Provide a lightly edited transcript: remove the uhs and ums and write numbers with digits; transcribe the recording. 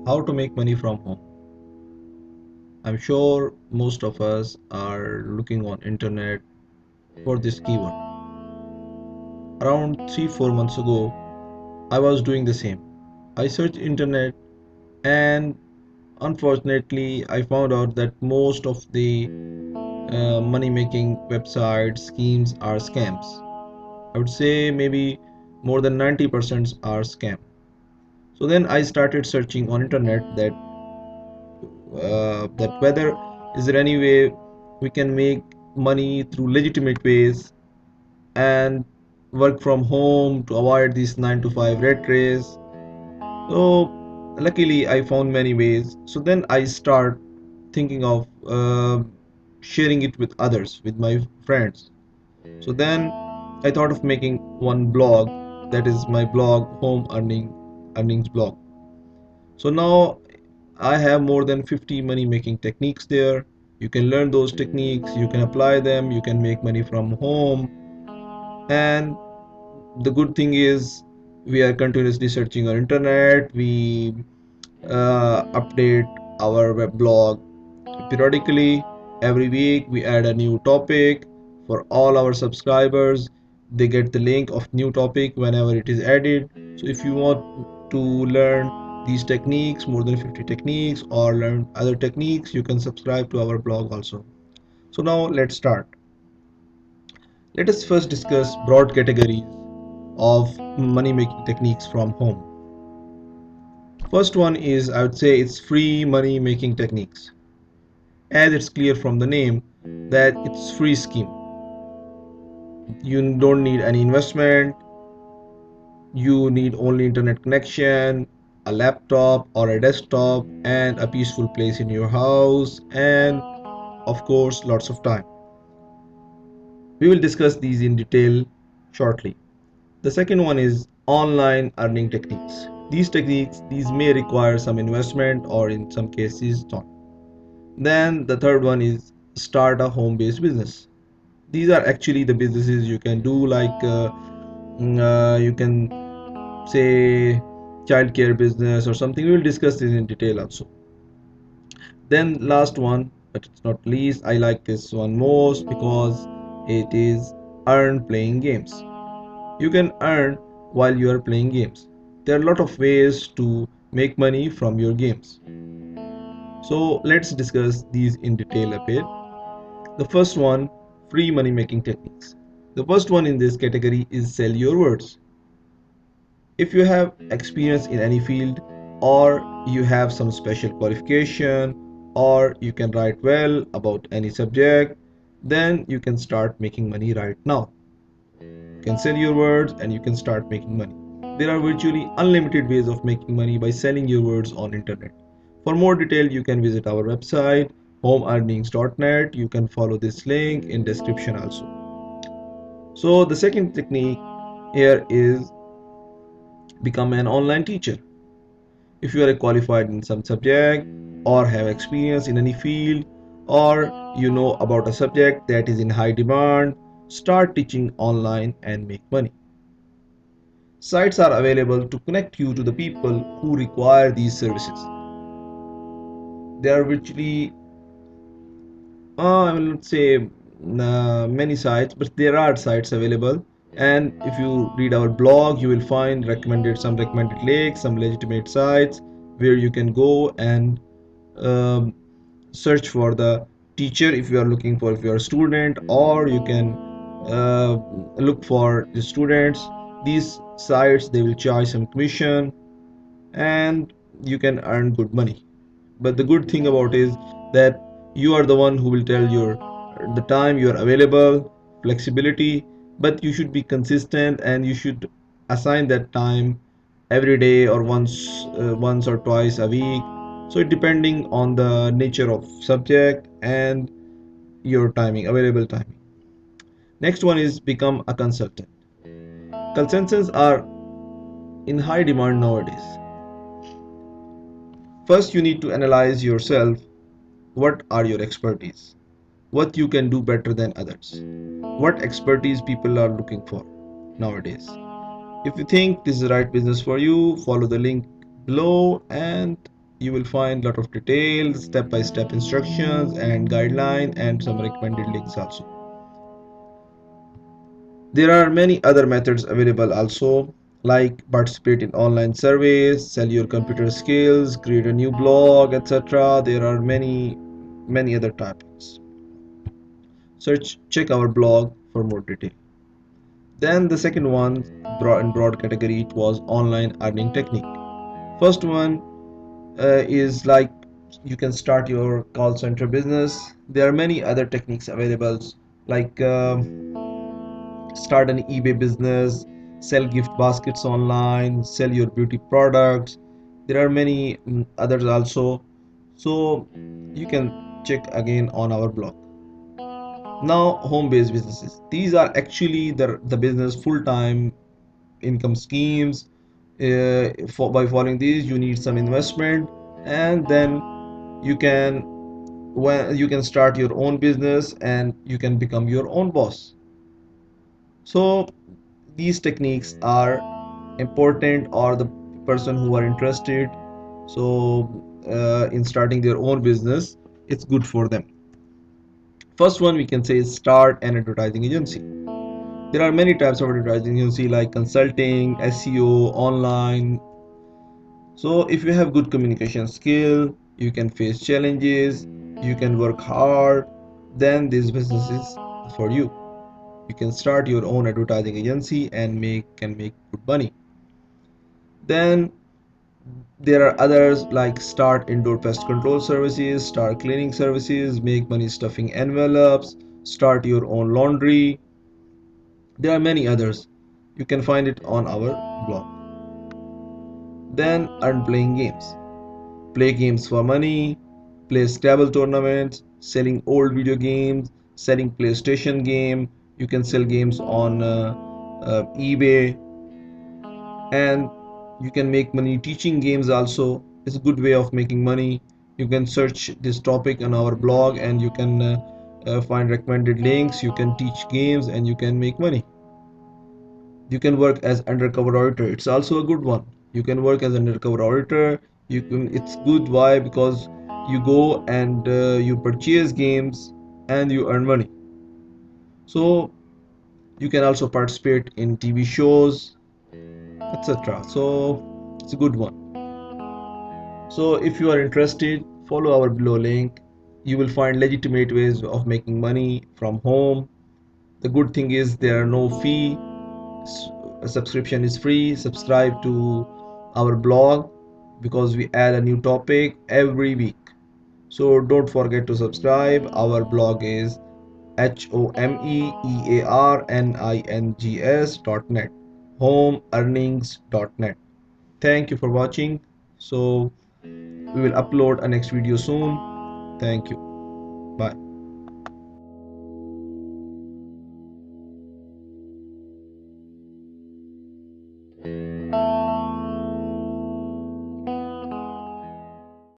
How to make money from home. I'm sure most of us are looking on internet for this keyword. Around 3-4 months ago, I was doing the same. I searched internet and unfortunately I found out that most of the money making websites schemes are scams. I would say maybe more than 90% are scam. So then I started searching on internet that whether is there any way we can make money through legitimate ways and work from home to avoid this 9 to 5 red race. So luckily I found many ways. So then I start thinking of sharing it with others, with my friends. So then I thought of making one blog, that is my blog, home earnings blog. So now I have more than 50 money making techniques there. You can learn those techniques, you can apply them, you can make money from home. And the good thing is we are continuously searching on internet. We update our web blog periodically. Every week we add a new topic for all our subscribers. They get the link of new topic whenever it is added. So if you want to learn these techniques, more than 50 techniques, or learn other techniques, you can subscribe to our blog also. So now let's start. Let us first discuss broad categories of money making techniques from home. First one is, I would say, it's free money making techniques. As it's clear from the name that it's free scheme. You don't need any investment. You need only internet connection, a laptop or a desktop, and a peaceful place in your house, and of course lots of time. We will discuss these in detail shortly. The second one is online earning techniques. These techniques, these may require some investment or in some cases not. Then the third one is start a home-based business. These are actually the businesses you can do, like you can say childcare business or something. We will discuss this in detail also. Then last one, but it's not least, I like this one most because it is earn playing games. You can earn while you are playing games. There are a lot of ways to make money from your games. So let's discuss these in detail a bit. The first one, free money making techniques. The first one in this category is sell your words. If you have experience in any field, or you have some special qualification, or you can write well about any subject, then you can start making money right now. You can sell your words and you can start making money. There are virtually unlimited ways of making money by selling your words on internet. For more detail, you can visit our website homeearnings.net. You can follow this link in description also. So the second technique here is become an online teacher. If you are qualified in some subject or have experience in any field, or you know about a subject that is in high demand, start teaching online and make money. Sites are available to connect you to the people who require these services. There are virtually, I will not say many sites, but there are sites available. And if you read our blog, you will find some recommended links, some legitimate sites where you can go and um, search for the teacher if you are looking for, if you are a student, or you can look for the students. These sites, they will charge some commission and you can earn good money. But the good thing about is that you are the one who will tell your the time you are available, flexibility, but you should be consistent and you should assign that time every day or once or twice a week. So it depending on the nature of subject and your timing, available timing. Next one is become a consultant. Consultants are in high demand nowadays. First, you need to analyze yourself. What are your expertise? What you can do better than others? What expertise people are looking for nowadays? If you think this is the right business for you, follow the link below and You will find a lot of details, step-by-step instructions and guidelines, and some recommended links also. There are many other methods available also, like participate in online surveys, sell your computer skills, create a new blog, etc. There are many other topics. Check our blog for more detail. Then the second one, broad category, it was online earning technique. First one is like you can start your call center business. There are many other techniques available, like start an eBay business, sell gift baskets online, sell your beauty products. There are many others also. So you can check again on our blog. Now, home-based businesses. These are actually the business full-time income schemes. By following these, you need some investment, and then you can when you can start your own business and you can become your own boss. So these techniques are important or the person who are interested so in starting their own business, it's good for them. First one we can say is start an advertising agency. There are many types of advertising agency like consulting, SEO, online. So if you have good communication skill, you can face challenges, you can work hard, then this business is for you. You can start your own advertising agency and make good money. Then there are others like start indoor pest control services, start cleaning services, make money stuffing envelopes, start your own laundry. There are many others. You can find it on our blog. Then earn playing games. Play games for money, play Scrabble tournaments, selling old video games, selling PlayStation game. You can sell games on eBay, and you can make money teaching games also. It's a good way of making money. You can search this topic on our blog and you can find recommended links. You can teach games and you can make money. You can work as undercover auditor. It's also a good one. You can work as undercover auditor. It's good. Why? Because you go and you purchase games and you earn money. So you can also participate in TV shows, etc. So it's a good one. So if you are interested, follow our below link. You will find legitimate ways of making money from home. The good thing is there are no fee. A subscription is free. Subscribe to our blog because we add a new topic every week. So don't forget to subscribe. Our blog is homeearnings.net, homeearnings.net. Thank you for watching. So we will upload a next video soon. Thank you. Bye.